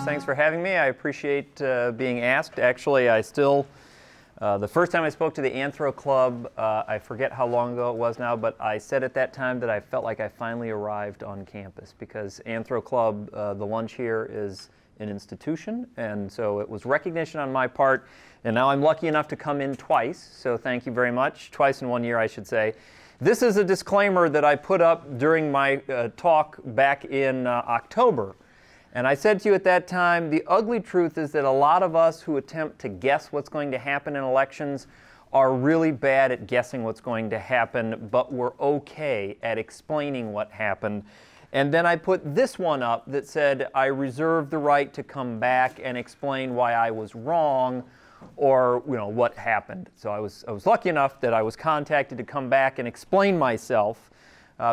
Thanks for having me. I appreciate being asked. Actually, I still, the first time I spoke to the Anthro Club, I forget how long ago it was now, but I said at that time that I felt like I finally arrived on campus because Anthro Club, the lunch here is an institution, and so it was recognition on my part, and now I'm lucky enough to come in twice, so thank you very much. Twice in 1 year, I should say. This is a disclaimer that I put up during my talk back in October. And I said to you at that time, the ugly truth is that a lot of us who attempt to guess what's going to happen in elections are really bad at guessing what's going to happen, but we're okay at explaining what happened. And then I put this one up that said, I reserve the right to come back and explain why I was wrong or what happened. So I was lucky enough that I was contacted to come back and explain myself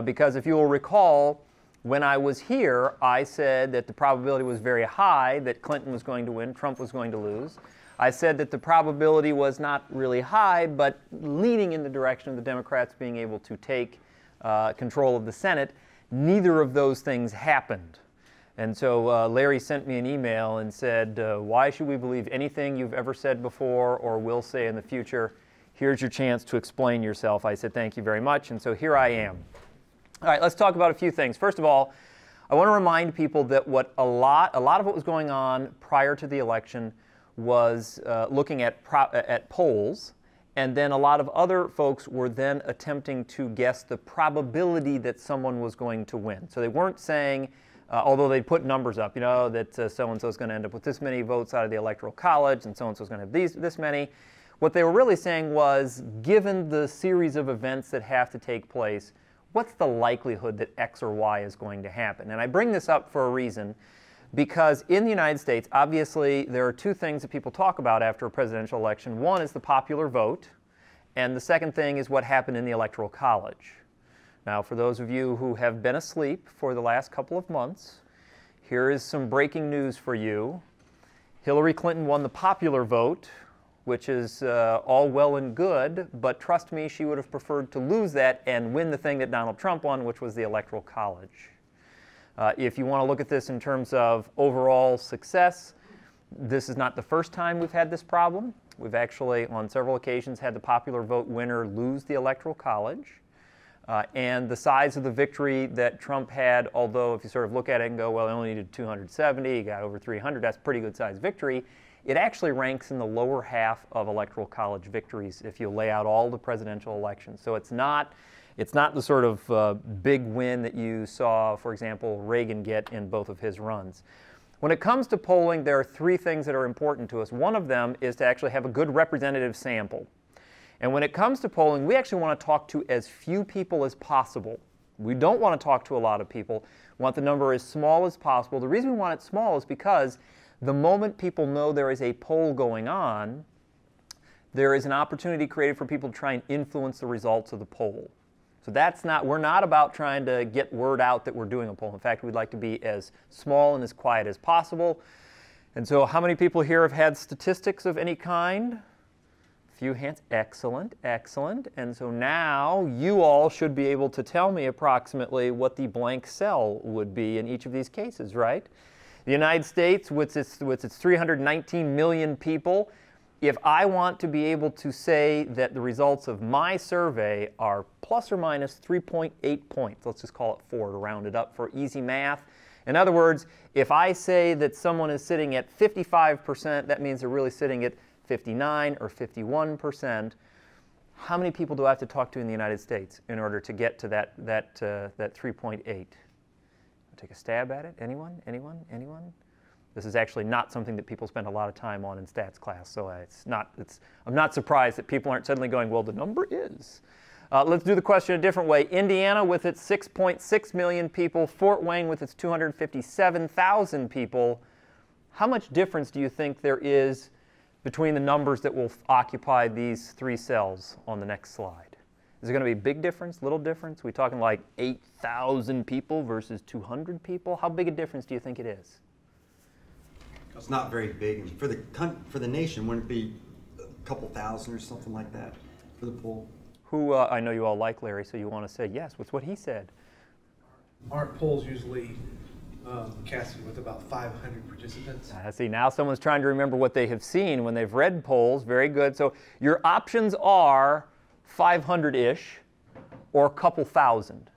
because if you will recall, when I was here, I said that the probability was very high that Clinton was going to win, Trump was going to lose. I said that the probability was not really high, but leaning in the direction of the Democrats being able to take control of the Senate. Neither of those things happened. And so Larry sent me an email and said, why should we believe anything you've ever said before or will say in the future? Here's your chance to explain yourself. I said, thank you very much. And so here I am. All right, let's talk about a few things. First of all, I want to remind people that a lot of what was going on prior to the election was looking at polls, and then a lot of other folks were then attempting to guess the probability that someone was going to win. So they weren't saying, although they put numbers up, that so-and-so is going to end up with this many votes out of the Electoral College, and so-and-so is going to have this many. What they were really saying was, given the series of events that have to take place, what's the likelihood that X or Y is going to happen? And I bring this up for a reason, because in the United States, obviously, there are two things that people talk about after a presidential election. One is the popular vote, and the second thing is what happened in the Electoral College. Now, for those of you who have been asleep for the last couple of months, here is some breaking news for you. Hillary Clinton won the popular vote, which is all well and good, but trust me, she would have preferred to lose that and win the thing that Donald Trump won, which was the Electoral College. If you want to look at this in terms of overall success, this is not the first time we've had this problem. We've actually, on several occasions, had the popular vote winner lose the Electoral College. And the size of the victory that Trump had, although if you sort of look at it and go, well, he only needed 270, he got over 300, that's a pretty good size victory. It actually ranks in the lower half of Electoral College victories if you lay out all the presidential elections. So it's not the sort of big win that you saw, for example, Reagan get in both of his runs. When it comes to polling, there are three things that are important to us. One of them is to actually have a good representative sample. And when it comes to polling, we actually want to talk to as few people as possible. We don't want to talk to a lot of people. We want the number as small as possible. The reason we want it small is because the moment people know there is a poll going on, there is an opportunity created for people to try and influence the results of the poll. So we're not about trying to get word out that we're doing a poll. In fact, we'd like to be as small and as quiet as possible. And so how many people here have had statistics of any kind? A few hands. Excellent, excellent. And so now you all should be able to tell me approximately what the blank cell would be in each of these cases, right? The United States, with its 319 million people, if I want to be able to say that the results of my survey are plus or minus 3.8 points, let's just call it 4 to round it up for easy math. In other words, if I say that someone is sitting at 55%, that means they're really sitting at 59 or 51%. How many people do I have to talk to in the United States in order to get to that 3.8? Take a stab at it? Anyone? Anyone? Anyone? This is actually not something that people spend a lot of time on in stats class, so I'm not surprised that people aren't suddenly going, well, the number is. Let's do the question a different way. Indiana with its 6.6 million people, Fort Wayne with its 257,000 people, how much difference do you think there is between the numbers that will occupy these three cells on the next slide? Is it going to be a big difference, little difference? Are we talking like 8,000 people versus 200 people? How big a difference do you think it is? It's not very big. And for the nation, wouldn't it be a couple thousand or something like that for the poll? Who, I know you all like Larry, so you want to say yes. What's what he said? Aren't polls usually casted with about 500 participants? See, now someone's trying to remember what they have seen when they've read polls. Very good. So your options are 500-ish or a couple thousand.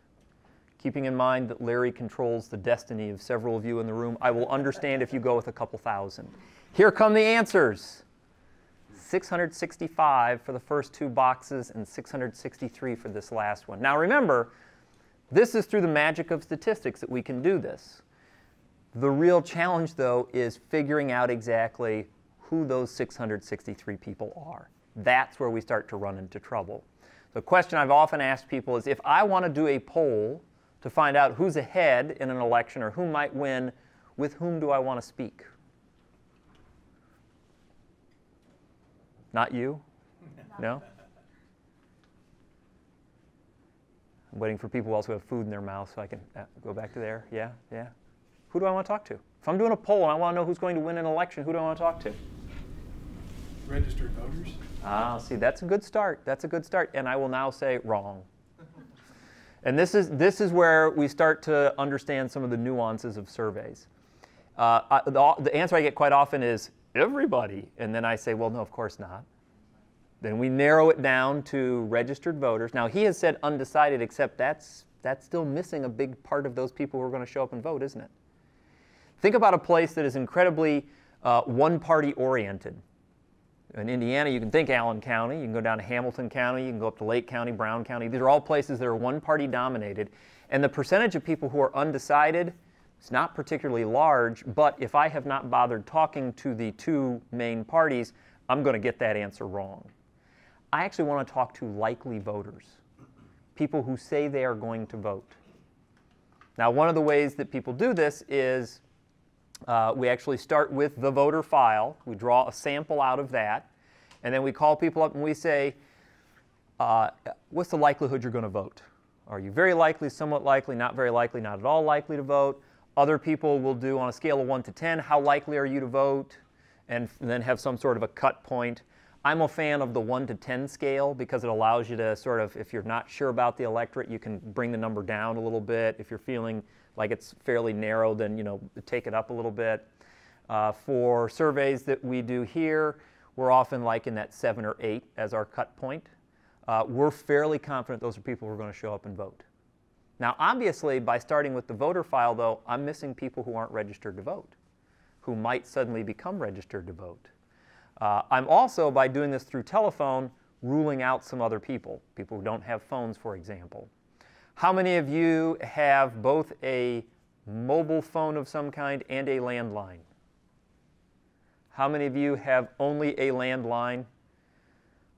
Keeping in mind that Larry controls the destiny of several of you in the room, I will understand if you go with a couple thousand. Here come the answers. 665 for the first two boxes and 663 for this last one. Now remember, this is through the magic of statistics that we can do this. The real challenge, though, is figuring out exactly who those 663 people are. That's where we start to run into trouble. The question I've often asked people is, if I want to do a poll to find out who's ahead in an election or who might win, with whom do I want to speak? Not you? No? I'm waiting for people also who have food in their mouth so I can go back to there. Yeah, yeah. Who do I want to talk to? If I'm doing a poll and I want to know who's going to win an election, who do I want to talk to? Registered voters? Ah, see, that's a good start. That's a good start. And I will now say wrong. And this is where we start to understand some of the nuances of surveys. The answer I get quite often is everybody. And then I say, well, no, of course not. Then we narrow it down to registered voters. Now, he has said undecided, except that's still missing a big part of those people who are going to show up and vote, isn't it? Think about a place that is incredibly one-party oriented. In Indiana, you can think Allen County, you can go down to Hamilton County, you can go up to Lake County, Brown County. These are all places that are one-party dominated. And the percentage of people who are undecided is not particularly large, but if I have not bothered talking to the two main parties, I'm going to get that answer wrong. I actually want to talk to likely voters, people who say they are going to vote. Now, one of the ways that people do this is we actually start with the voter file. We draw a sample out of that, and then we call people up and we say, what's the likelihood you're going to vote? Are you very likely, somewhat likely, not very likely, not at all likely to vote? Other people will do on a scale of 1 to 10, how likely are you to vote? And then have some sort of a cut point. I'm a fan of the 1 to 10 scale because it allows you to sort of, if you're not sure about the electorate, you can bring the number down a little bit. If you're feeling like it's fairly narrow, then take it up a little bit. For surveys that we do here, we're often like in that 7 or 8 as our cut point. We're fairly confident those are people who are going to show up and vote. Now, obviously, by starting with the voter file, though, I'm missing people who aren't registered to vote, who might suddenly become registered to vote. I'm also, by doing this through telephone, ruling out some other people who don't have phones, for example. How many of you have both a mobile phone of some kind and a landline? How many of you have only a landline?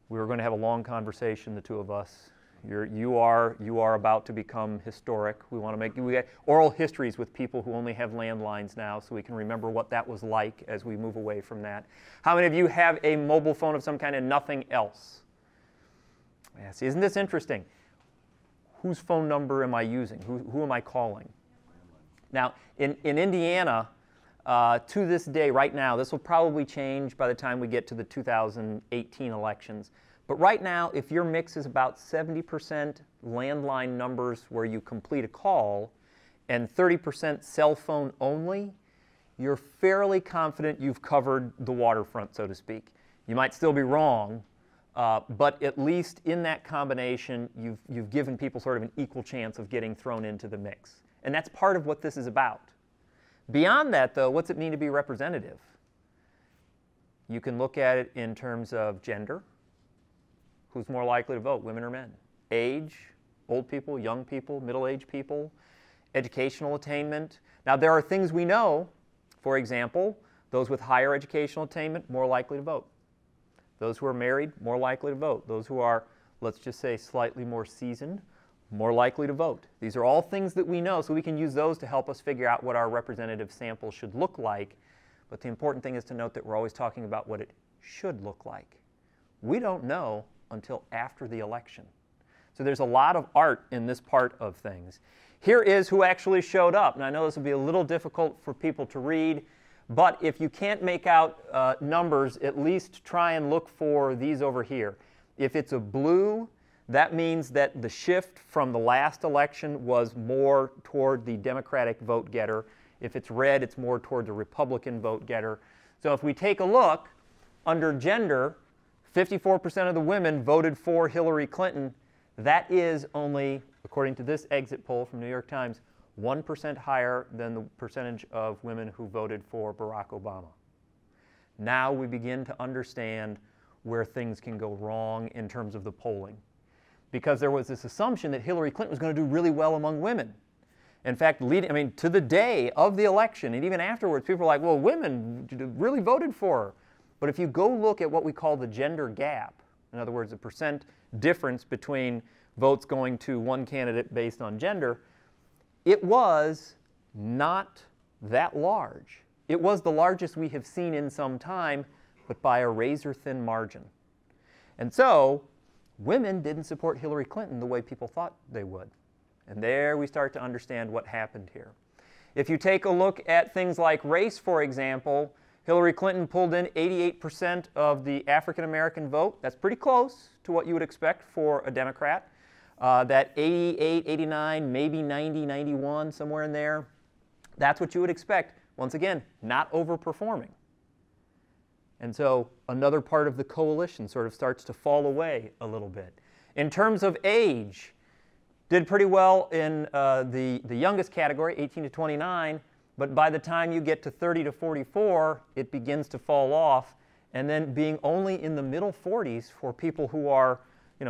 We were going to have a long conversation, the two of us. You are about to become historic. We get oral histories with people who only have landlines now, so we can remember what that was like as we move away from that. How many of you have a mobile phone of some kind and nothing else? Yeah, see, isn't this interesting? Whose phone number am I using? Who am I calling? Now, in Indiana, to this day, right now, this will probably change by the time we get to the 2018 elections. But right now, if your mix is about 70% landline numbers where you complete a call and 30% cell phone only, you're fairly confident you've covered the waterfront, so to speak. You might still be wrong, but at least in that combination, you've given people sort of an equal chance of getting thrown into the mix. And that's part of what this is about. Beyond that, though, what's it mean to be representative? You can look at it in terms of gender. Who's more likely to vote, women or men? Age, old people, young people, middle-aged people, educational attainment. Now, there are things we know. For example, those with higher educational attainment, more likely to vote. Those who are married, more likely to vote. Those who are, let's just say, slightly more seasoned, more likely to vote. These are all things that we know, so we can use those to help us figure out what our representative sample should look like. But the important thing is to note that we're always talking about what it should look like. We don't know until after the election. So there's a lot of art in this part of things. Here is who actually showed up. And I know this will be a little difficult for people to read, but if you can't make out numbers, at least try and look for these over here. If it's a blue, that means that the shift from the last election was more toward the Democratic vote getter. If it's red, it's more toward the Republican vote getter. So if we take a look, under gender, 54% of the women voted for Hillary Clinton. That is only, according to this exit poll from New York Times, 1% higher than the percentage of women who voted for Barack Obama. Now we begin to understand where things can go wrong in terms of the polling. Because there was this assumption that Hillary Clinton was going to do really well among women. In fact, to the day of the election, and even afterwards, people were like, well, women really voted for her. But if you go look at what we call the gender gap, in other words, the percent difference between votes going to one candidate based on gender, it was not that large. It was the largest we have seen in some time, but by a razor-thin margin. And so women didn't support Hillary Clinton the way people thought they would. And there we start to understand what happened here. If you take a look at things like race, for example, Hillary Clinton pulled in 88% of the African American vote. That's pretty close to what you would expect for a Democrat. That 88, 89, maybe 90, 91, somewhere in there, that's what you would expect. Once again, not overperforming. And so another part of the coalition sort of starts to fall away a little bit. In terms of age, did pretty well in the youngest category, 18 to 29, but by the time you get to 30 to 44, it begins to fall off, and then being only in the middle 40s for people who are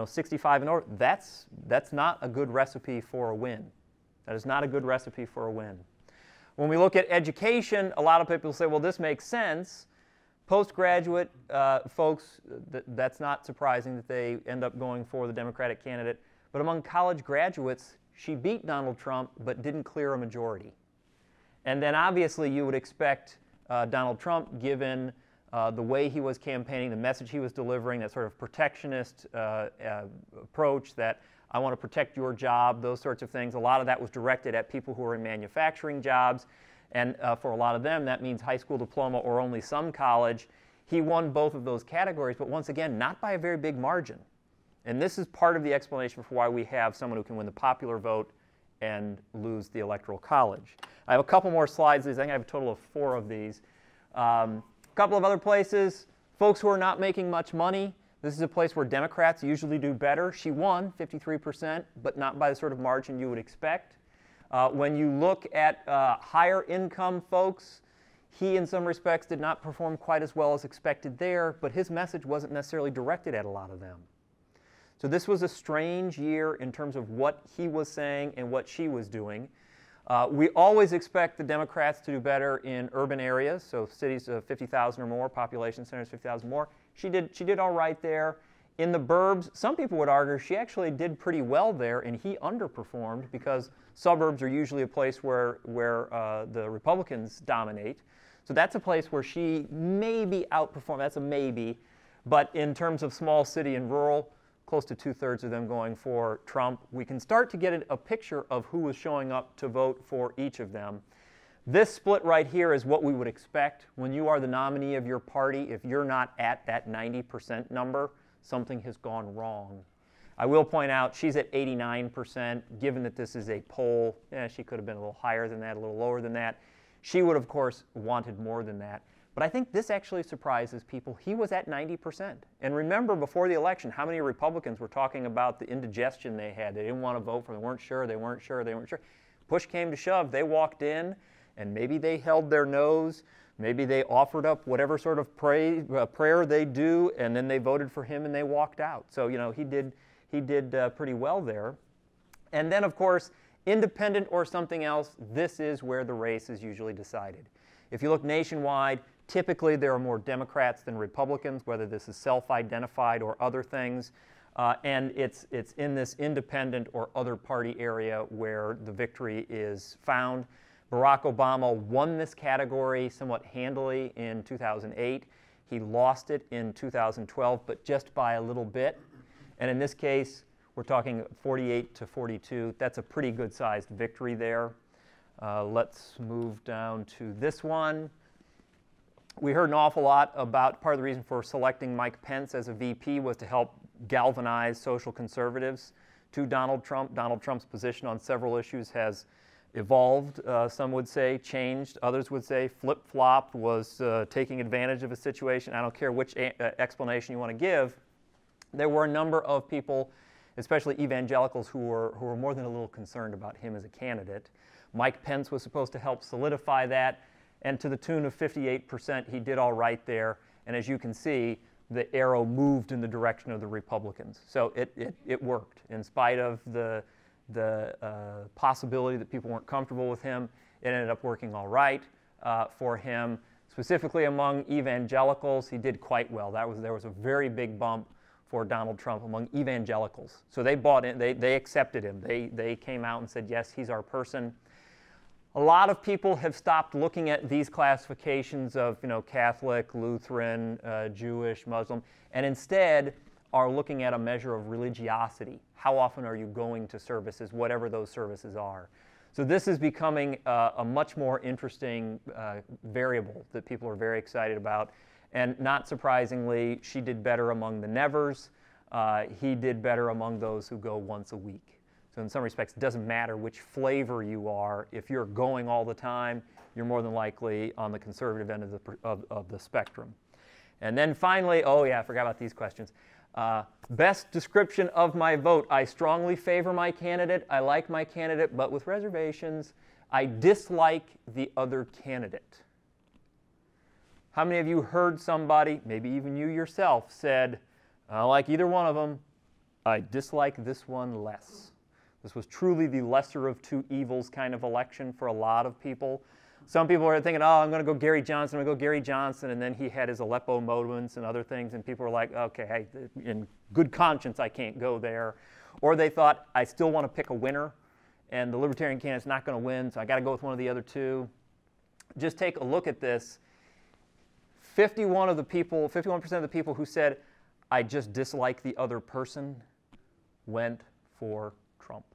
65 and over, that's not a good recipe for a win. That is not a good recipe for a win. When we look at education, a lot of people say, well, this makes sense. Postgraduate folks, that's not surprising that they end up going for the Democratic candidate. But among college graduates, she beat Donald Trump but didn't clear a majority. And then obviously you would expect Donald Trump, given the way he was campaigning, the message he was delivering, that sort of protectionist approach that I want to protect your job, those sorts of things. A lot of that was directed at people who are in manufacturing jobs. And for a lot of them, that means high school diploma or only some college. He won both of those categories, but once again, not by a very big margin. And this is part of the explanation for why we have someone who can win the popular vote and lose the Electoral College. I have a couple more slides. I think I have a total of 4 of these. A couple of other places, folks who are not making much money. This is a place where Democrats usually do better. She won 53%, but not by the sort of margin you would expect. When you look at higher income folks, he in some respects did not perform quite as well as expected there, but his message wasn't necessarily directed at a lot of them. So this was a strange year in terms of what he was saying and what she was doing. We always expect the Democrats to do better in urban areas, so cities of 50,000 or more, population centers 50,000 more. She did all right there. In the burbs, some people would argue she actually did pretty well there, and he underperformed because suburbs are usually a place where the Republicans dominate. So that's a place where she maybe outperformed. That's a maybe. But in terms of small city and rural, close to 2/3 of them going for Trump. We can start to get a picture of who was showing up to vote for each of them. This split right here is what we would expect when you are the nominee of your party. If you're not at that 90% number, something has gone wrong. I will point out she's at 89%. Given that this is a poll, she could have been a little higher than that, a little lower than that. She would, of course, wanted more than that. But I think this actually surprises people. He was at 90%. And remember, before the election, how many Republicans were talking about the indigestion they had. They didn't want to vote for them. They weren't sure, they weren't sure, they weren't sure. Push came to shove. They walked in, and maybe they held their nose. Maybe they offered up whatever sort of prayer they do, and then they voted for him and they walked out. So, he did pretty well there. And then, of course, independent or something else, this is where the race is usually decided. If you look nationwide, typically there are more Democrats than Republicans, whether this is self-identified or other things. And it's in this independent or other party area where the victory is found. Barack Obama won this category somewhat handily in 2008. He lost it in 2012, but just by a little bit. And in this case, We're talking 48 to 42. That's a pretty good-sized victory there. Let's move down to this one. We heard an awful lot about part of the reason for selecting Mike Pence as a VP was to help galvanize social conservatives to Donald Trump. Donald Trump's position on several issues has evolved, some would say, changed. Others would say flip-flopped, was taking advantage of a situation. I don't care which explanation you want to give. There were a number of people, especially evangelicals, who were more than a little concerned about him as a candidate. Mike Pence was supposed to help solidify that, and to the tune of 58%, he did all right there. And as you can see, the arrow moved in the direction of the Republicans. So it worked. In spite of the possibility that people weren't comfortable with him, it ended up working all right for him. Specifically among evangelicals, he did quite well. There was a very big bump for Donald Trump among evangelicals. So they bought in, they accepted him. They came out and said, yes, he's our person. A lot of people have stopped looking at these classifications of, Catholic, Lutheran, Jewish, Muslim, and instead are looking at a measure of religiosity. How often are you going to services, whatever those services are? So this is becoming a much more interesting variable that people are very excited about. And not surprisingly, she did better among the nevers. He did better among those who go once a week. So in some respects, it doesn't matter which flavor you are. If you're going all the time, you're more than likely on the conservative end of the spectrum. And then finally, oh yeah, I forgot about these questions. Best description of my vote. I strongly favor my candidate. I like my candidate, but with reservations. I dislike the other candidate. How many of you heard somebody, maybe even you yourself, said, I don't like either one of them. I dislike this one less. This was truly the lesser of two evils kind of election for a lot of people. Some people are thinking, oh, I'm going to go Gary Johnson, I'm going to go Gary Johnson, and then he had his Aleppo moments and other things, and people were like, okay, in good conscience, I can't go there. Or they thought, I still want to pick a winner, and the Libertarian candidate's not going to win, so I got to go with one of the other two. Just take a look at this. 51% of the people who said, I just dislike the other person, went for Trump.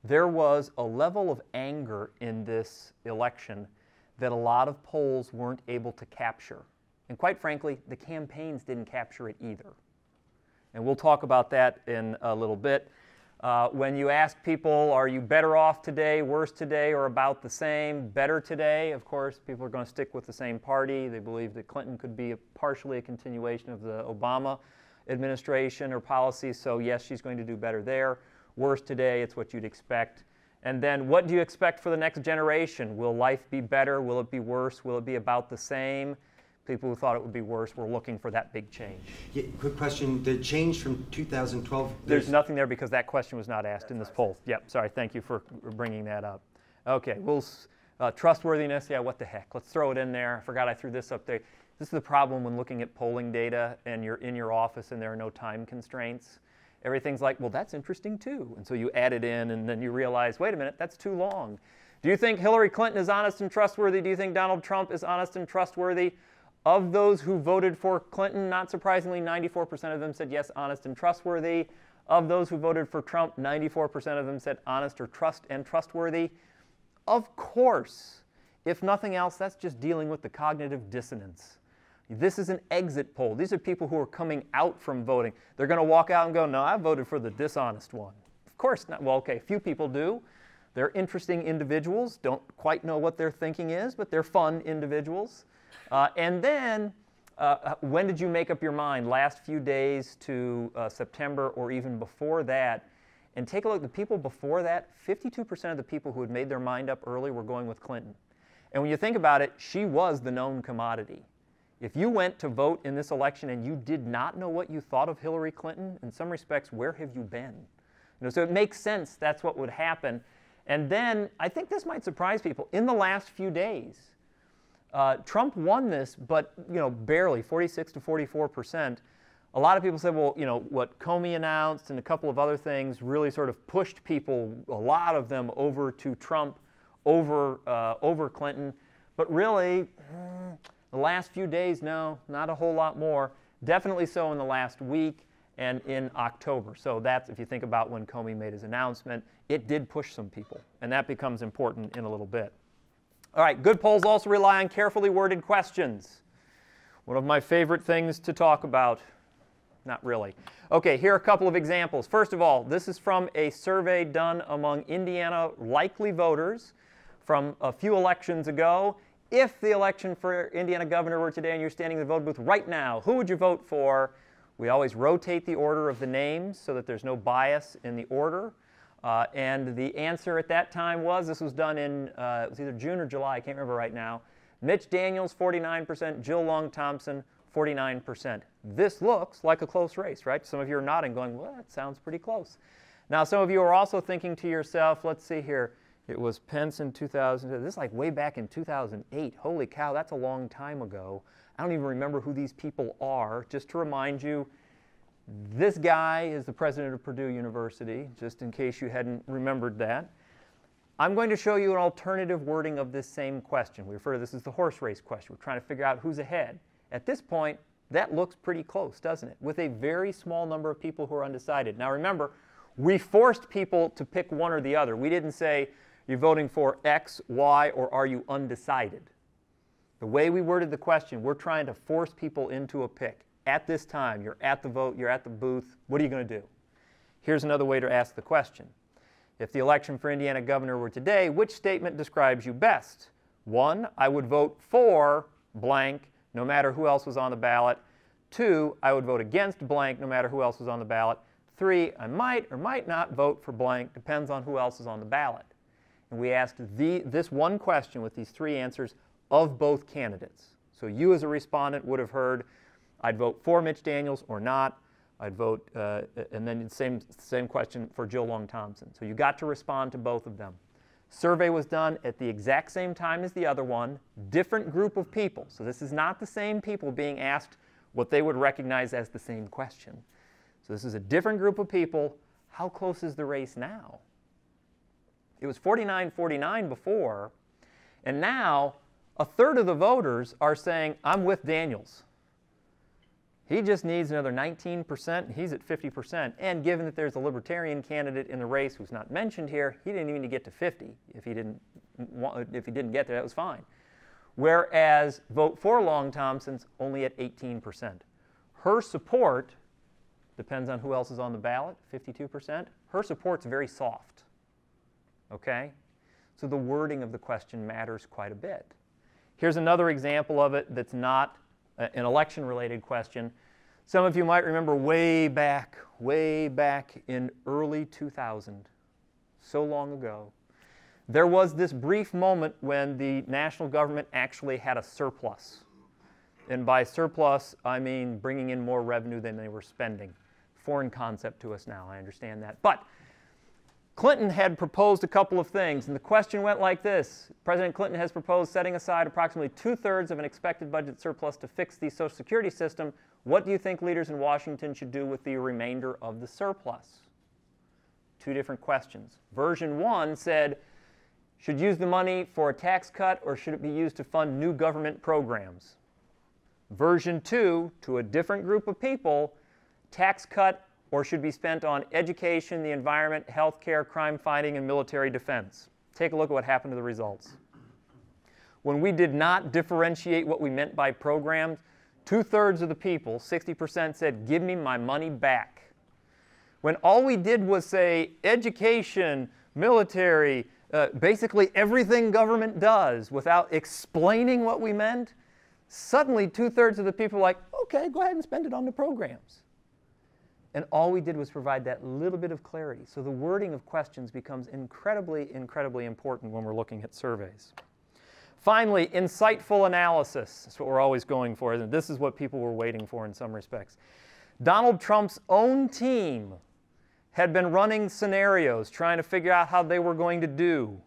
There was a level of anger in this election that a lot of polls weren't able to capture. And quite frankly, the campaigns didn't capture it either. And we'll talk about that in a little bit. When you ask people, are you better off today, worse today, or about the same, better today, of course, people are going to stick with the same party. They believe that Clinton could be partially a continuation of the Obama administration or policy, so yes, she's going to do better there. Worse today, it's what you'd expect. And then what do you expect for the next generation? Will life be better? Will it be worse? Will it be about the same? People who thought it would be worse were looking for that big change. Yeah, quick question, the change from 2012? There's nothing there because that question was not asked in this poll. Yep, sorry, thank you for bringing that up. Okay, trustworthiness, yeah, what the heck? Let's throw it in there. I forgot I threw this up there. This is the problem when looking at polling data and you're in your office and there are no time constraints. Everything's like, well, that's interesting too. And so you add it in and then you realize, wait a minute, that's too long. Do you think Hillary Clinton is honest and trustworthy? Do you think Donald Trump is honest and trustworthy? Of those who voted for Clinton, not surprisingly, 94% of them said yes, honest and trustworthy. Of those who voted for Trump, 94% of them said honest or trustworthy. Of course, if nothing else, that's just dealing with the cognitive dissonance. This is an exit poll. These are people who are coming out from voting. They're going to walk out and go, no, I voted for the dishonest one. Of course not. Well, okay, a few people do. They're interesting individuals. Don't quite know what their thinking is, but they're fun individuals. And then, when did you make up your mind? Last few days to September or even before that? And take a look, the people before that, 52% of the people who had made their mind up early were going with Clinton. And when you think about it, she was the known commodity. If you went to vote in this election and you did not know what you thought of Hillary Clinton, in some respects, where have you been? So it makes sense that's what would happen. And then, I think this might surprise people, in the last few days, Trump won this, but barely, 46 to 44%. A lot of people said, well, what Comey announced and a couple of other things really sort of pushed people, a lot of them, over to Trump, over Clinton. But really, the last few days, no, not a whole lot more. Definitely so in the last week. and in October. So that's, if you think about when Comey made his announcement, it did push some people, and that becomes important in a little bit. All right, good polls also rely on carefully worded questions. One of my favorite things to talk about. Not really. Okay, here are a couple of examples. First of all, this is from a survey done among Indiana likely voters from a few elections ago. If the election for Indiana governor were today and you're standing in the vote booth right now, who would you vote for? We always rotate the order of the names so that there's no bias in the order. And the answer at that time was, this was done in, it was either June or July, I can't remember right now. Mitch Daniels, 49%, Jill Long Thompson, 49%. This looks like a close race, right? Some of you are nodding, going, well, that sounds pretty close. Now, some of you are also thinking to yourself, let's see here, it was Pence in 2000. This is like way back in 2008. Holy cow, that's a long time ago. I don't even remember who these people are. Just to remind you, this guy is the president of Purdue University, just in case you hadn't remembered that. I'm going to show you an alternative wording of this same question. We refer to this as the horse race question. We're trying to figure out who's ahead. At this point, that looks pretty close, doesn't it? With a very small number of people who are undecided. Now remember, we forced people to pick one or the other. We didn't say, you're voting for X, Y, or are you undecided? The way we worded the question, we're trying to force people into a pick. At this time, you're at the vote, you're at the booth, what are you going to do? Here's another way to ask the question. If the election for Indiana governor were today, which statement describes you best? 1, I would vote for blank, no matter who else was on the ballot. 2, I would vote against blank, no matter who else was on the ballot. 3, I might or might not vote for blank, depends on who else is on the ballot. And we asked this one question with these 3 answers of both candidates. So you as a respondent would have heard, I'd vote for Mitch Daniels or not. I'd vote, and then the same question for Jill Long Thompson. So you got to respond to both of them. Survey was done at the exact same time as the other one, different group of people. So this is not the same people being asked what they would recognize as the same question. So this is a different group of people. How close is the race now? It was 49-49 before, and now a third of the voters are saying, I'm with Daniels. He just needs another 19%, he's at 50%. And given that there's a libertarian candidate in the race who's not mentioned here, he didn't even need to get to 50. If he didn't get there, that was fine. Whereas vote for Long Thompson's only at 18%. Her support, depends on who else is on the ballot, 52%. Her support's very soft, okay? So the wording of the question matters quite a bit. Here's another example of it that's not an election-related question. Some of you might remember way back in early 2000, so long ago, there was this brief moment when the national government actually had a surplus. And by surplus, I mean bringing in more revenue than they were spending. Foreign concept to us now, I understand that. But Clinton had proposed a couple of things, and the question went like this. President Clinton has proposed setting aside approximately 2/3 of an expected budget surplus to fix the Social Security system. What do you think leaders in Washington should do with the remainder of the surplus? 2 different questions. Version 1 said, should use the money for a tax cut or should it be used to fund new government programs? Version 2, to a different group of people, tax cut or should be spent on education, the environment, healthcare, crime fighting, and military defense. Take a look at what happened to the results. When we did not differentiate what we meant by programs, 2/3 of the people, 60%, said, give me my money back. When all we did was say education, military, basically everything government does without explaining what we meant, suddenly 2/3 of the people were like, okay, go ahead and spend it on the programs. And all we did was provide that little bit of clarity. So the wording of questions becomes incredibly, incredibly important when we're looking at surveys. Finally, insightful analysis. That's what we're always going for, isn't it? This is what people were waiting for in some respects. Donald Trump's own team had been running scenarios, trying to figure out how they were going to do.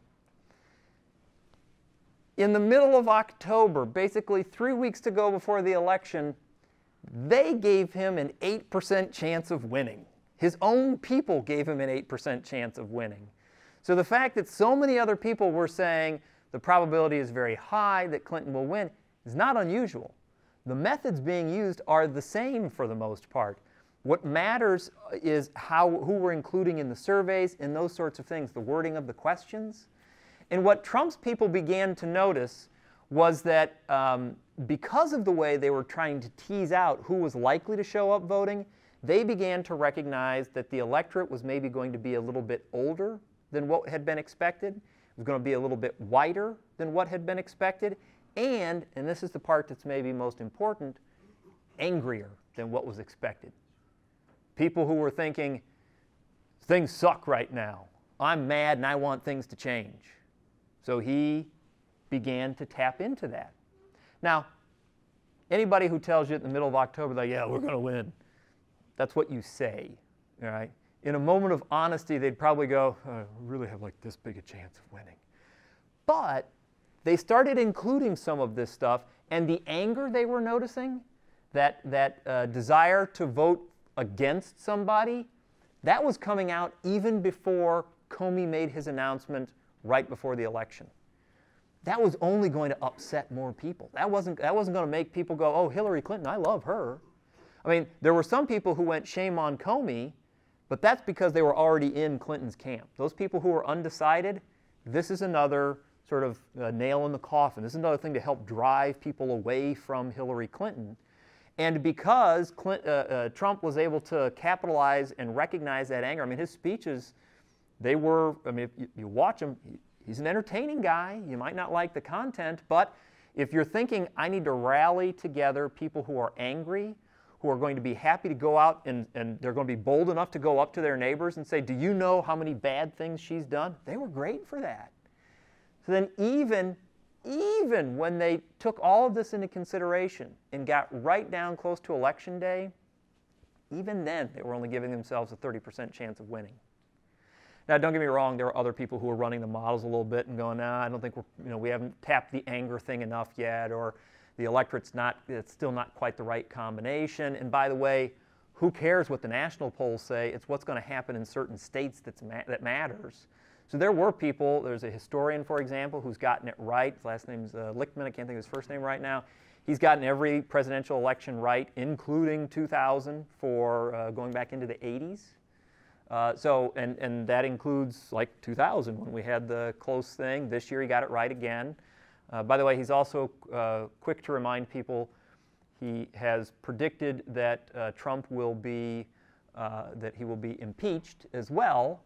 In the middle of October, basically 3 weeks to go before the election, they gave him an 8% chance of winning. His own people gave him an 8% chance of winning. So the fact that so many other people were saying the probability is very high that Clinton will win is not unusual. The methods being used are the same for the most part. What matters is who we're including in the surveys and those sorts of things, the wording of the questions. And what Trump's people began to notice was that because of the way they were trying to tease out who was likely to show up voting, they began to recognize that the electorate was maybe going to be a little bit older than what had been expected. It was going to be a little bit whiter than what had been expected. And this is the part that's maybe most important, angrier than what was expected. People who were thinking, things suck right now. I'm mad and I want things to change. So he began to tap into that. Now, anybody who tells you in the middle of October, like, yeah, we're going to win, that's what you say, all right? In a moment of honesty, they'd probably go, oh, we really have like this big a chance of winning. But they started including some of this stuff, and the anger they were noticing, that desire to vote against somebody, that was coming out even before Comey made his announcement right before the election. That was only going to upset more people. That wasn't going to make people go, oh, Hillary Clinton, I love her. I mean, there were some people who went shame on Comey, but that's because they were already in Clinton's camp. Those people who were undecided, this is another sort of nail in the coffin. This is another thing to help drive people away from Hillary Clinton. And because Trump was able to capitalize and recognize that anger, I mean, his speeches, they were, I mean, if you watch them, he's an entertaining guy. You might not like the content, but if you're thinking, I need to rally together people who are angry, who are going to be happy to go out and they're going to be bold enough to go up to their neighbors and say, do you know how many bad things she's done? They were great for that. So then even when they took all of this into consideration and got right down close to Election Day, even then they were only giving themselves a 30% chance of winning. Now, don't get me wrong, there are other people who are running the models a little bit and going, nah, I don't think we haven't tapped the anger thing enough yet, or the electorate's it's still not quite the right combination. And by the way, who cares what the national polls say? It's what's going to happen in certain states that matters. So there were people, there's a historian, for example, who's gotten it right. His last name's Lichtman, I can't think of his first name right now. He's gotten every presidential election right, including 2000 for going back into the 80s. And that includes like 2000 when we had the close thing. This year he got it right again. By the way, he's also quick to remind people he has predicted that Trump will be, that he will be impeached as well.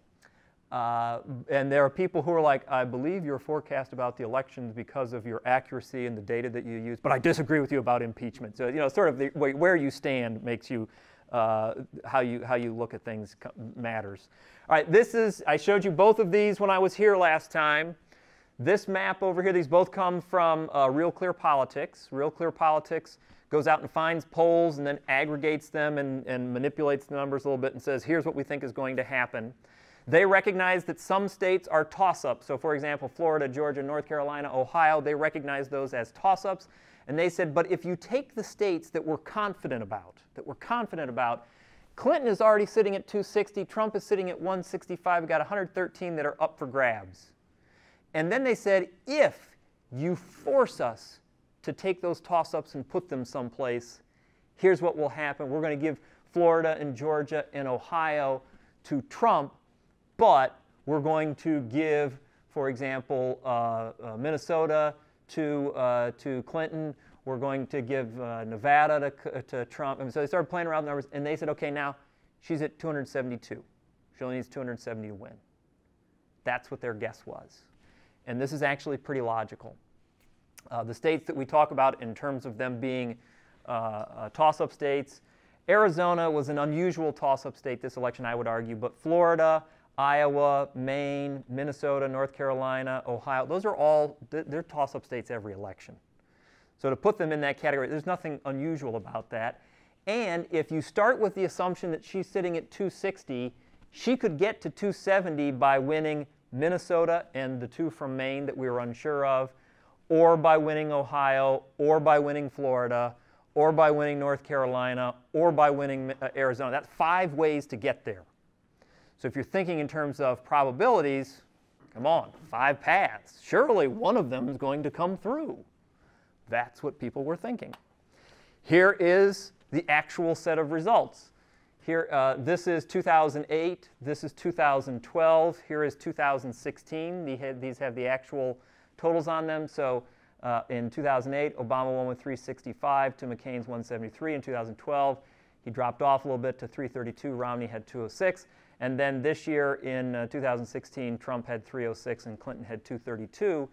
And there are people who are like, I believe your forecast about the elections because of your accuracy and the data that you use, but I disagree with you about impeachment. So, sort of where you stand makes you, how you look at things matters. All right, I showed you both of these when I was here last time. This map over here, these both come from RealClearPolitics. RealClearPolitics goes out and finds polls and then aggregates them and manipulates the numbers a little bit and says, here's what we think is going to happen. They recognize that some states are toss-ups. So for example, Florida, Georgia, North Carolina, Ohio, they recognize those as toss-ups. And they said, but if you take the states that we're confident about, Clinton is already sitting at 260, Trump is sitting at 165, we've got 113 that are up for grabs. And then they said, if you force us to take those toss-ups and put them someplace, here's what will happen. We're going to give Florida and Georgia and Ohio to Trump, but we're going to give, for example, Minnesota to Clinton. We're going to give Nevada to Trump. And so they started playing around with numbers, and they said, okay, now she's at 272. She only needs 270 to win. That's what their guess was. And this is actually pretty logical. The states that we talk about in terms of them being toss-up states, Arizona was an unusual toss-up state this election, I would argue, but Florida, Iowa, Maine, Minnesota, North Carolina, Ohio, those are all, they're toss-up states every election. So to put them in that category, there's nothing unusual about that. And if you start with the assumption that she's sitting at 260, she could get to 270 by winning Minnesota and the two from Maine that we were unsure of, or by winning Ohio, or by winning Florida, or by winning North Carolina, or by winning Arizona. That's 5 ways to get there. So if you're thinking in terms of probabilities, come on, 5 paths. Surely one of them is going to come through. That's what people were thinking. Here is the actual set of results. Here, this is 2008. This is 2012. Here is 2016. These have the actual totals on them. So in 2008, Obama won with 365 to McCain's 173. In 2012, he dropped off a little bit to 332. Romney had 206. And then this year in 2016, Trump had 306 and Clinton had 232.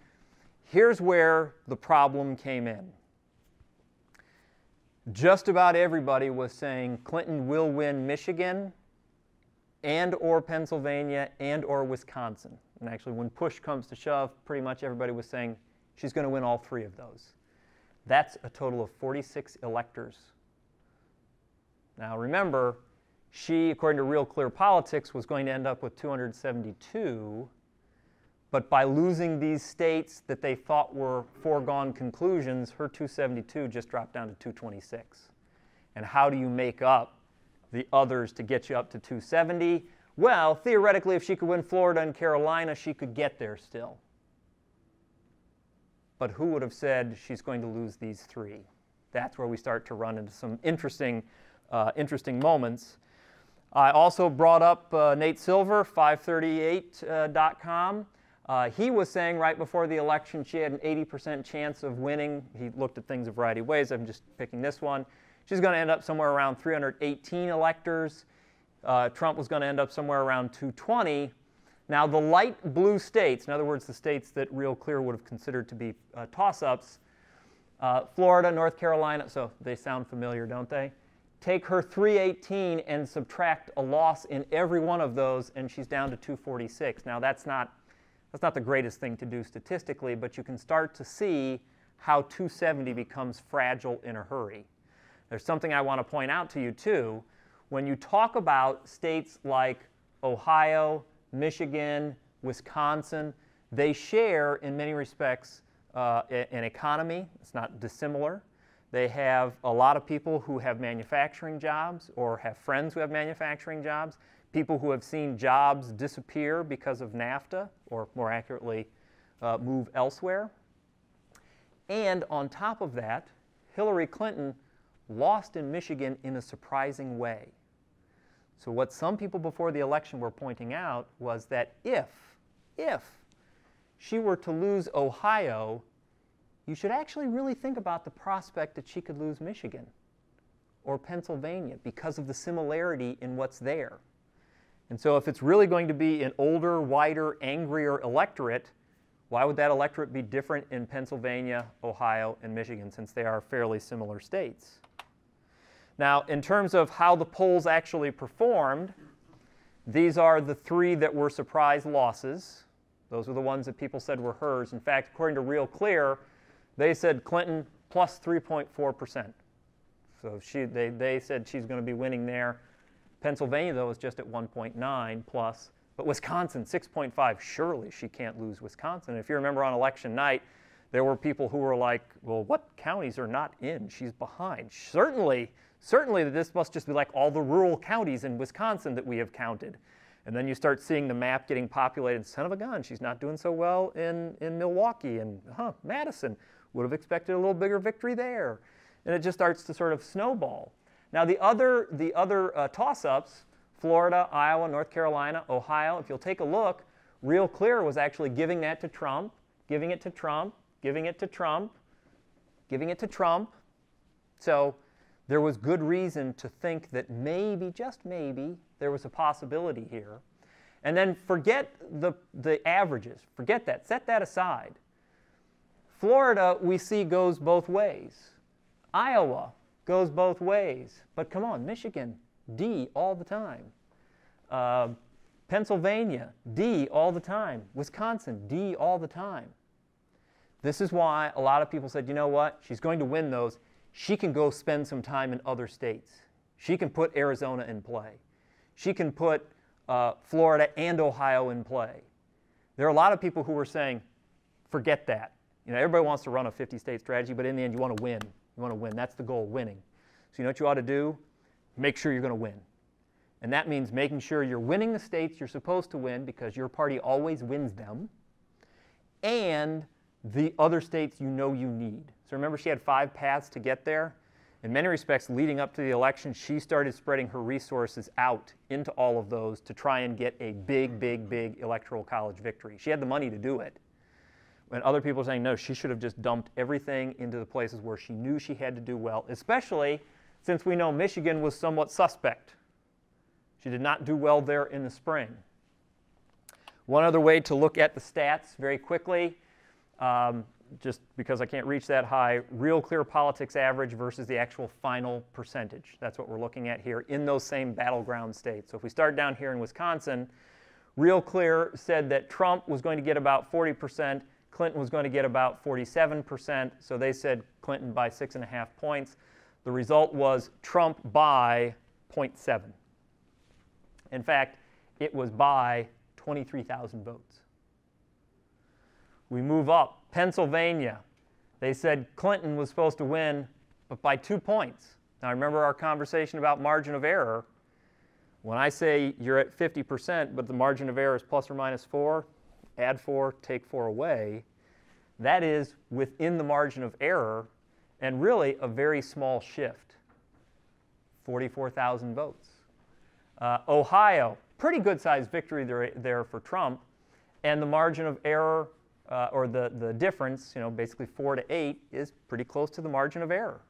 Here's where the problem came in. Just about everybody was saying Clinton will win Michigan and or Pennsylvania and or Wisconsin. And actually, when push comes to shove, pretty much everybody was saying she's going to win all three of those. That's a total of 46 electors. Now remember, she, according to RealClearPolitics, was going to end up with 272. But by losing these states that they thought were foregone conclusions, her 272 just dropped down to 226. And how do you make up the others to get you up to 270? Well, theoretically, if she could win Florida and Carolina, she could get there still. But who would have said she's going to lose these three? That's where we start to run into some interesting moments. I also brought up Nate Silver, 538.com. He was saying right before the election she had an 80% chance of winning. He looked at things a variety of ways. I'm just picking this one. She's going to end up somewhere around 318 electors. Trump was going to end up somewhere around 220. Now, the light blue states, in other words, the states that Real Clear would have considered to be toss-ups, Florida, North Carolina, so they sound familiar, don't they? Take her 318 and subtract a loss in every one of those, and she's down to 246. Now, that's not the greatest thing to do statistically, but you can start to see how 270 becomes fragile in a hurry. There's something I want to point out to you, too. When you talk about states like Ohio, Michigan, Wisconsin, they share, in many respects, an economy. It's not dissimilar. They have a lot of people who have manufacturing jobs or have friends who have manufacturing jobs, people who have seen jobs disappear because of NAFTA, or more accurately, move elsewhere. And on top of that, Hillary Clinton lost in Michigan in a surprising way. So what some people before the election were pointing out was that if she were to lose Ohio, you should actually really think about the prospect that she could lose Michigan or Pennsylvania because of the similarity in what's there. And so if it's really going to be an older, whiter, angrier electorate, why would that electorate be different in Pennsylvania, Ohio, and Michigan, since they are fairly similar states? Now, in terms of how the polls actually performed, these are the three that were surprise losses. Those were the ones that people said were hers. In fact, according to Real Clear, they said Clinton plus 3.4%. So they said she's going to be winning there. Pennsylvania, though, is just at 1.9 plus. But Wisconsin, 6.5. Surely she can't lose Wisconsin. And if you remember on election night, there were people who were like, well, what counties are not in? She's behind. Certainly this must just be like all the rural counties in Wisconsin that we have counted. And then you start seeing the map getting populated. Son of a gun, she's not doing so well in Milwaukee. And Madison, would have expected a little bigger victory there. And it just starts to sort of snowball. Now the other toss-ups, Florida, Iowa, North Carolina, Ohio, if you'll take a look, Real Clear was actually giving that to Trump, giving it to Trump, giving it to Trump, giving it to Trump. So there was good reason to think that maybe, just maybe, there was a possibility here. And then forget the averages. Forget that. Set that aside. Florida, we see, goes both ways. Iowa goes both ways. But come on, Michigan, D all the time. Pennsylvania, D all the time. Wisconsin, D all the time. This is why a lot of people said, you know what, she's going to win those. She can go spend some time in other states. She can put Arizona in play. She can put Florida and Ohio in play. There are a lot of people who were saying, forget that. You know, everybody wants to run a 50-state strategy, but in the end, you want to win. You want to win. That's the goal, winning. So you know what you ought to do? Make sure you're going to win. And that means making sure you're winning the states you're supposed to win, because your party always wins them, and the other states you know you need. So remember, she had 5 paths to get there. In many respects, leading up to the election, she started spreading her resources out into all of those to try and get a big, big, big electoral college victory. She had the money to do it. When other people are saying, no, she should have just dumped everything into the places where she knew she had to do well, especially since we know Michigan was somewhat suspect. She did not do well there in the spring. One other way to look at the stats very quickly, just because I can't reach that high, RealClearPolitics average versus the actual final percentage. That's what we're looking at here in those same battleground states. So if we start down here in Wisconsin, RealClear said that Trump was going to get about 40%, Clinton was going to get about 47%, so they said Clinton by 6.5 points. The result was Trump by 0.7. In fact, it was by 23,000 votes. We move up. Pennsylvania, they said Clinton was supposed to win, but by 2 points. Now remember our conversation about margin of error. When I say you're at 50%, but the margin of error is plus or minus 4, add 4, take 4 away, that is within the margin of error and really a very small shift, 44,000 votes. Ohio, pretty good sized victory there for Trump, and the margin of error or the difference, basically 4 to 8, is pretty close to the margin of error.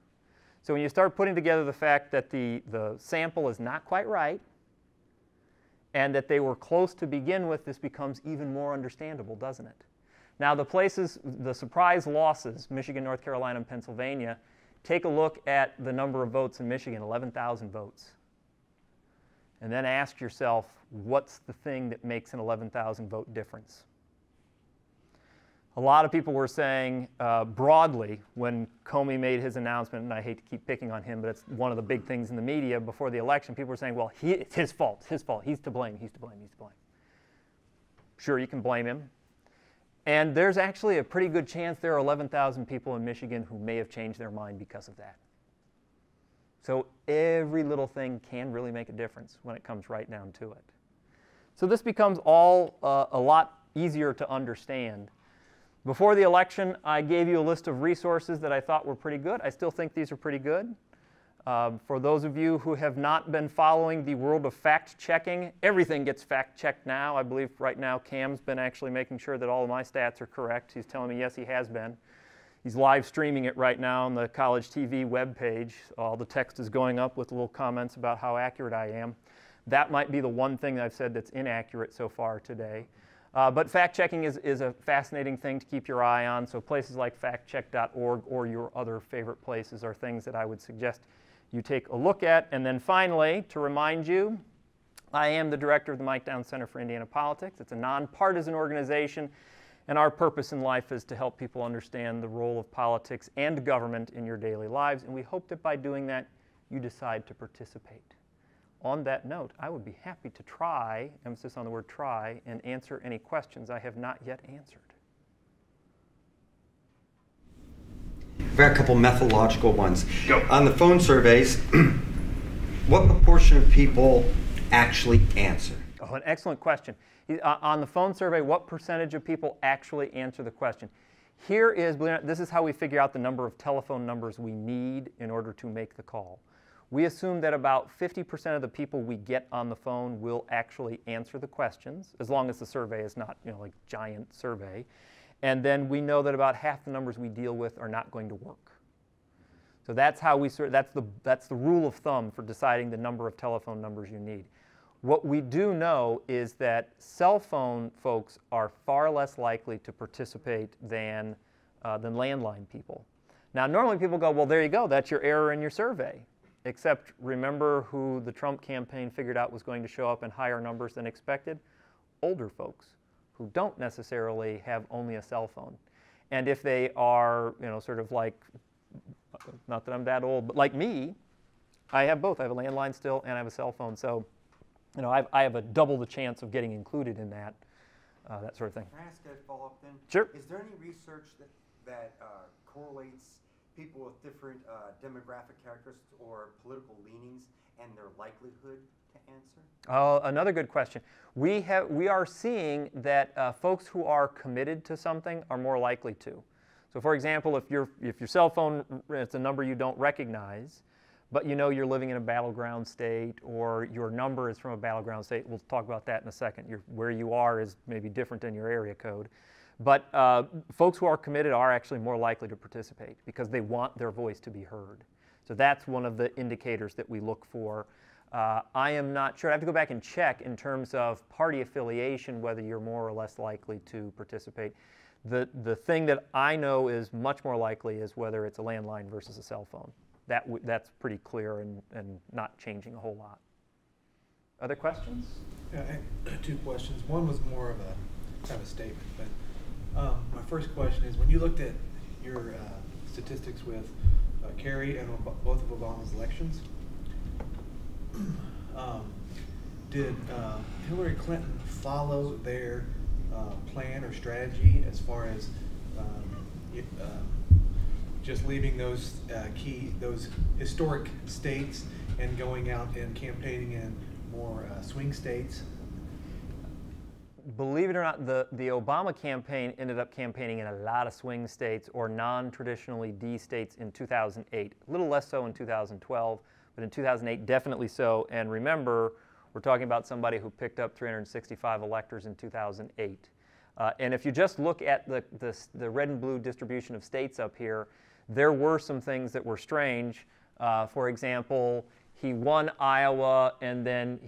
So when you start putting together the fact that the sample is not quite right and that they were close to begin with, this becomes even more understandable, doesn't it? Now the surprise losses, Michigan, North Carolina, and Pennsylvania, take a look at the number of votes in Michigan, 11,000 votes. And then ask yourself, what's the thing that makes an 11,000 vote difference? A lot of people were saying broadly when Comey made his announcement, and I hate to keep picking on him, but it's one of the big things in the media before the election, people were saying, well, it's his fault, he's to blame, he's to blame, he's to blame. Sure, you can blame him. And there's actually a pretty good chance there are 11,000 people in Michigan who may have changed their mind because of that. So every little thing can really make a difference when it comes right down to it. So this becomes all a lot easier to understand. Before the election, I gave you a list of resources that I thought were pretty good. I still think these are pretty good. For those of you who have not been following the world of fact-checking, everything gets fact-checked now. I believe right now Cam's been actually making sure that all of my stats are correct. He's telling me, yes, he has been. He's live streaming it right now on the College TV webpage. All the text is going up with little comments about how accurate I am. That might be the one thing that I've said that's inaccurate so far today. But fact-checking is a fascinating thing to keep your eye on. So places like factcheck.org or your other favorite places are things that I would suggest you take a look at. And then finally, to remind you, I am the director of the Mike Down Center for Indiana Politics. It's a nonpartisan organization, and our purpose in life is to help people understand the role of politics and government in your daily lives. And we hope that by doing that, you decide to participate. On that note, I would be happy to try, emphasis on the word try, and answer any questions I have not yet answered. I've got a couple methodological ones. Go. On the phone surveys, what proportion of people actually answer? Oh, an excellent question. On the phone survey, what percentage of people actually answer the question? Here is, this is how we figure out the number of telephone numbers we need in order to make the call. We assume that about 50% of the people we get on the phone will actually answer the questions, as long as the survey is not, like giant survey. And then we know that about half the numbers we deal with are not going to work. So that's how that's the rule of thumb for deciding the number of telephone numbers you need. What we do know is that cell phone folks are far less likely to participate than landline people. Now, normally people go, well, there you go, that's your error in your survey. Except remember who the Trump campaign figured out was going to show up in higher numbers than expected? Older folks who don't necessarily have only a cell phone. And if they are, sort of like, not that I'm that old, but like me, I have both. I have a landline still and I have a cell phone. So, I have a double the chance of getting included in that sort of thing. Can I ask a follow-up then? Sure. Is there any research that correlates people with different demographic characteristics or political leanings and their likelihood to answer? Oh, another good question. We are seeing that folks who are committed to something are more likely to. So for example, if your cell phone, it's a number you don't recognize, but you know you're living in a battleground state, or your number is from a battleground state. We'll talk about that in a second. Where you are is maybe different than your area code. But folks who are committed are actually more likely to participate because they want their voice to be heard. So that's one of the indicators that we look for. I am not sure. I have to go back and check in terms of party affiliation whether you're more or less likely to participate. The thing that I know is much more likely is whether it's a landline versus a cell phone. That's pretty clear and not changing a whole lot. Other questions? Yeah, I had 2 questions. One was more of a kind of a statement, but my first question is, when you looked at your statistics with Kerry and both of Obama's elections, did Hillary Clinton follow their plan or strategy as far as just leaving those those historic states and going out and campaigning in more swing states? Believe it or not, the Obama campaign ended up campaigning in a lot of swing states or non-traditionally D states in 2008. A little less so in 2012, but in 2008 definitely so. And remember, we're talking about somebody who picked up 365 electors in 2008. And if you just look at the red and blue distribution of states up here, there were some things that were strange. For example, he won Iowa, and then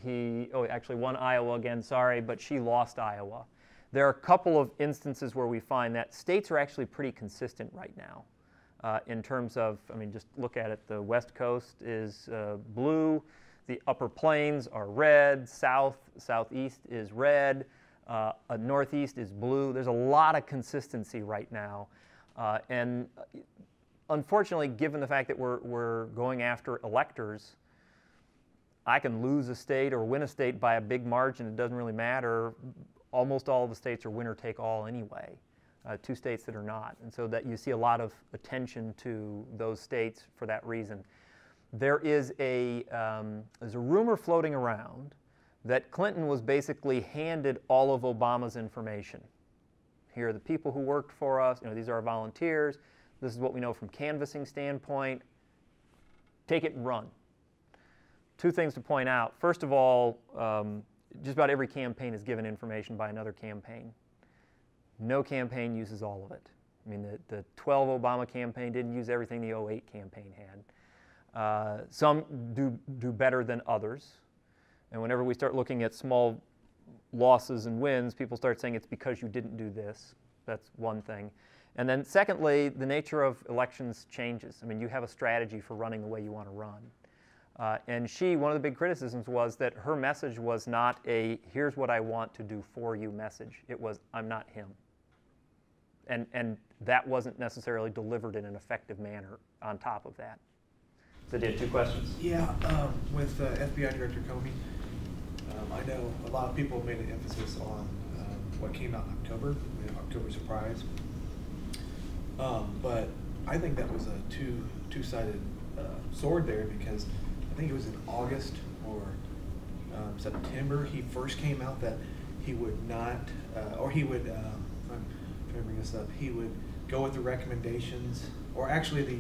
actually won Iowa again, sorry, but she lost Iowa. There are a couple of instances where we find that states are actually pretty consistent right now in terms of, I mean, just look at it. The West Coast is blue, the Upper Plains are red, Southeast is red, Northeast is blue. There's a lot of consistency right now. And unfortunately, given the fact that we're going after electors, I can lose a state or win a state by a big margin. It doesn't really matter. Almost all of the states are winner take all anyway. 2 states that are not. And so that you see a lot of attention to those states for that reason. There's a rumor floating around that Clinton was basically handed all of Obama's information. Here are the people who worked for us. These are our volunteers. This is what we know from canvassing standpoint. Take it and run. 2 things to point out. First of all, just about every campaign is given information by another campaign. No campaign uses all of it. I mean, the 12 Obama campaign didn't use everything the 08 campaign had. Some do better than others. And whenever we start looking at small losses and wins, people start saying it's because you didn't do this. That's one thing. And then secondly, the nature of elections changes. I mean, you have a strategy for running the way you want to run. And one of the big criticisms was that her message was not a, here's what I want to do for you message. It was, I'm not him. And that wasn't necessarily delivered in an effective manner on top of that. So did 2 questions? Yeah, with FBI Director Comey, I know a lot of people made an emphasis on what came out in October, October surprise. But I think that was a two-sided sword there, because I think it was in August or September he first came out that he would not, or he would, I'm trying to bring this up, he would go with the recommendations, or actually the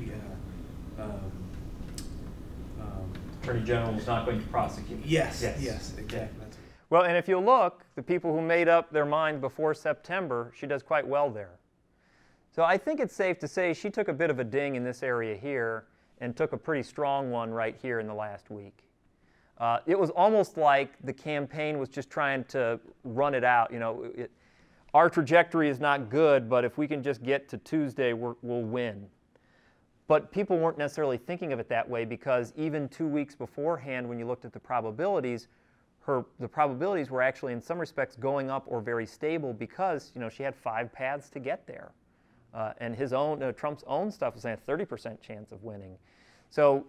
Attorney General was not going to prosecute. Yes, exactly. Well, and if you look, the people who made up their mind before September, she does quite well there. So I think it's safe to say she took a bit of a ding in this area here and took a pretty strong one right here in the last week. It was almost like the campaign was just trying to run it out. Our trajectory is not good, but if we can just get to Tuesday, we'll win. But people weren't necessarily thinking of it that way, because even 2 weeks beforehand, when you looked at the probabilities, the probabilities were actually in some respects going up or very stable, because she had 5 paths to get there. And Trump's own stuff was saying a 30% chance of winning. So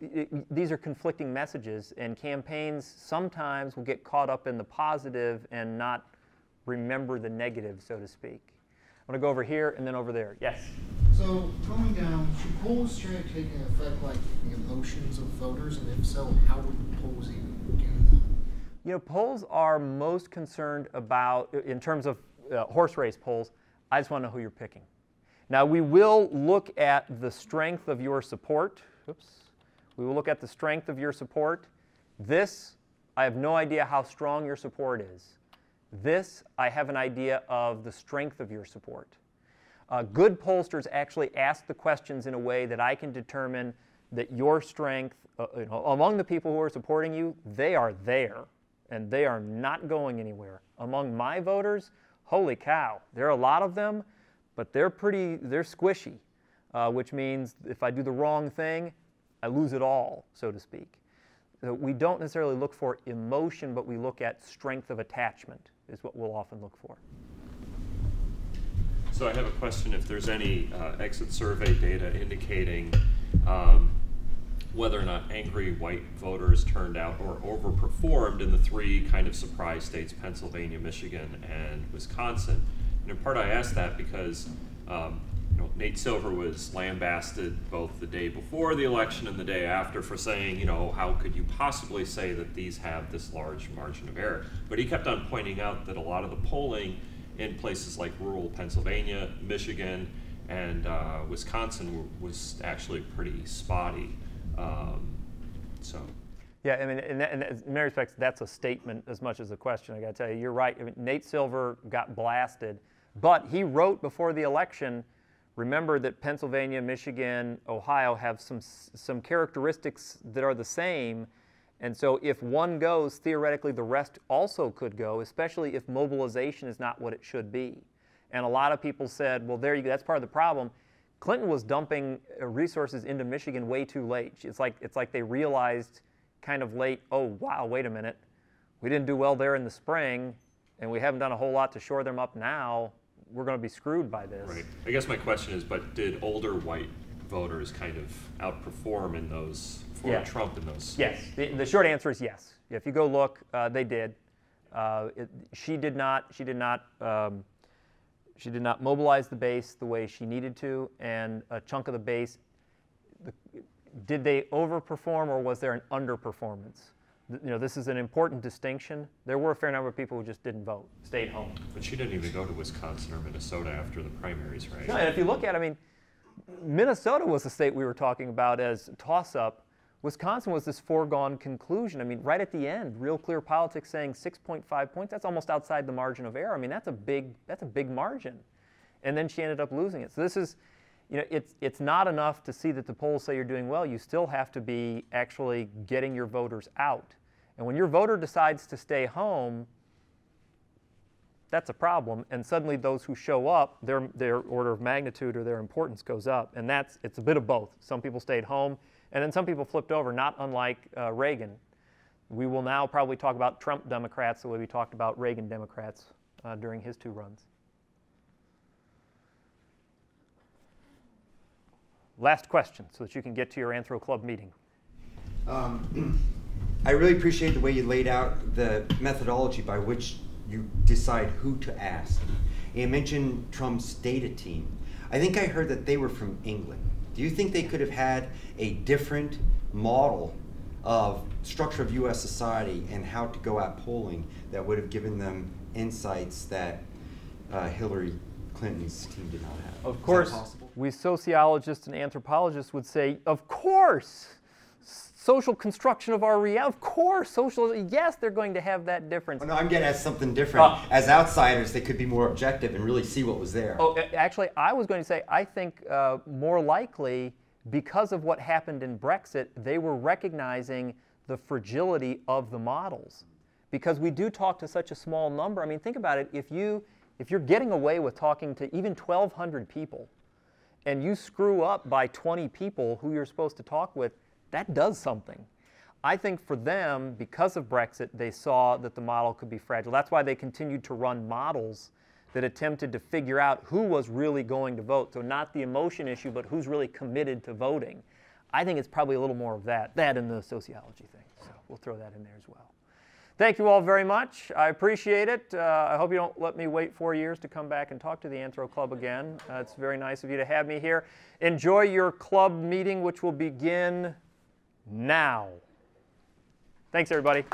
these are conflicting messages, and campaigns sometimes will get caught up in the positive and not remember the negative, so to speak. I'm going to go over here and then over there. Yes? So going down, should polls start taking effect like the emotions of voters, and if so, how would polls even do that? Polls are most concerned about, in terms of horse race polls, I just want to know who you're picking. Now, we will look at the strength of your support. Oops. We will look at the strength of your support. This, I have no idea how strong your support is. This, I have an idea of the strength of your support. Good pollsters actually ask the questions in a way that I can determine that your strength, among the people who are supporting you, they are there, and they are not going anywhere. Among my voters, holy cow, there are a lot of them, but they're squishy, which means if I do the wrong thing, I lose it all, so to speak. So we don't necessarily look for emotion, but we look at strength of attachment is what we'll often look for. So I have a question if there's any exit survey data indicating whether or not angry white voters turned out or overperformed in the three kind of surprise states, Pennsylvania, Michigan, and Wisconsin. And in part I asked that because Nate Silver was lambasted both the day before the election and the day after for saying, how could you possibly say that these have this large margin of error? But he kept on pointing out that a lot of the polling in places like rural Pennsylvania, Michigan, and Wisconsin was actually pretty spotty. Yeah, I mean, in many respects, that's a statement as much as a question. I got to tell you, you're right. I mean, Nate Silver got blasted, but he wrote before the election, remember that Pennsylvania, Michigan, Ohio have some characteristics that are the same, and so if one goes, theoretically the rest also could go, especially if mobilization is not what it should be. And a lot of people said, well, there you go, that's part of the problem. Clinton was dumping resources into Michigan way too late. It's like they realized kind of late, oh, wow, wait a minute. We didn't do well there in the spring, and we haven't done a whole lot to shore them up now. We're going to be screwed by this. Right. I guess my question is, but did older white voters kind of outperform in those, for Trump in those? Yes. The short answer is yes. If you go look, they did. She did not mobilize the base the way she needed to, and a chunk of the base, did they overperform or was there an underperformance? This is an important distinction. There were a fair number of people who just didn't vote, stayed home. But she didn't even go to Wisconsin or Minnesota after the primaries, right? No, and if you look at it, I mean, Minnesota was the state we were talking about as toss-up. Wisconsin was this foregone conclusion. I mean, right at the end, RealClearPolitics saying 6.5 points, that's almost outside the margin of error. I mean, that's a big margin. And then she ended up losing it. So this is, it's not enough to see that the polls say you're doing well. You still have to be actually getting your voters out. And when your voter decides to stay home, that's a problem. And suddenly those who show up, their order of magnitude or their importance goes up. And it's a bit of both. Some people stayed home, and then some people flipped over, not unlike Reagan. We will now probably talk about Trump Democrats the way we talked about Reagan Democrats during his two runs. Last question, so that you can get to your Anthro Club meeting. I really appreciate the way you laid out the methodology by which you decide who to ask. You mentioned Trump's data team. I think I heard that they were from England. Do you think they could have had a different model of structure of U.S. society and how to go at polling that would have given them insights that Hillary Clinton's team did not have? Of course, we sociologists and anthropologists would say, of course, social construction of our reality, of course, yes, they're going to have that difference. Oh, no, I'm getting at something different. As outsiders, they could be more objective and really see what was there. Oh, actually, I was going to say, I think more likely, because of what happened in Brexit, they were recognizing the fragility of the models. Because we do talk to such a small number. I mean, think about it. If you're getting away with talking to even 1,200 people, and you screw up by 20 people who you're supposed to talk with, that does something. I think for them, because of Brexit, they saw that the model could be fragile. That's why they continued to run models that attempted to figure out who was really going to vote. So not the emotion issue, but who's really committed to voting. I think it's probably a little more of that in the sociology thing. So we'll throw that in there as well. Thank you all very much. I appreciate it. I hope you don't let me wait 4 years to come back and talk to the Anthro Club again. It's very nice of you to have me here. Enjoy your club meeting, which will begin now. Thanks, everybody.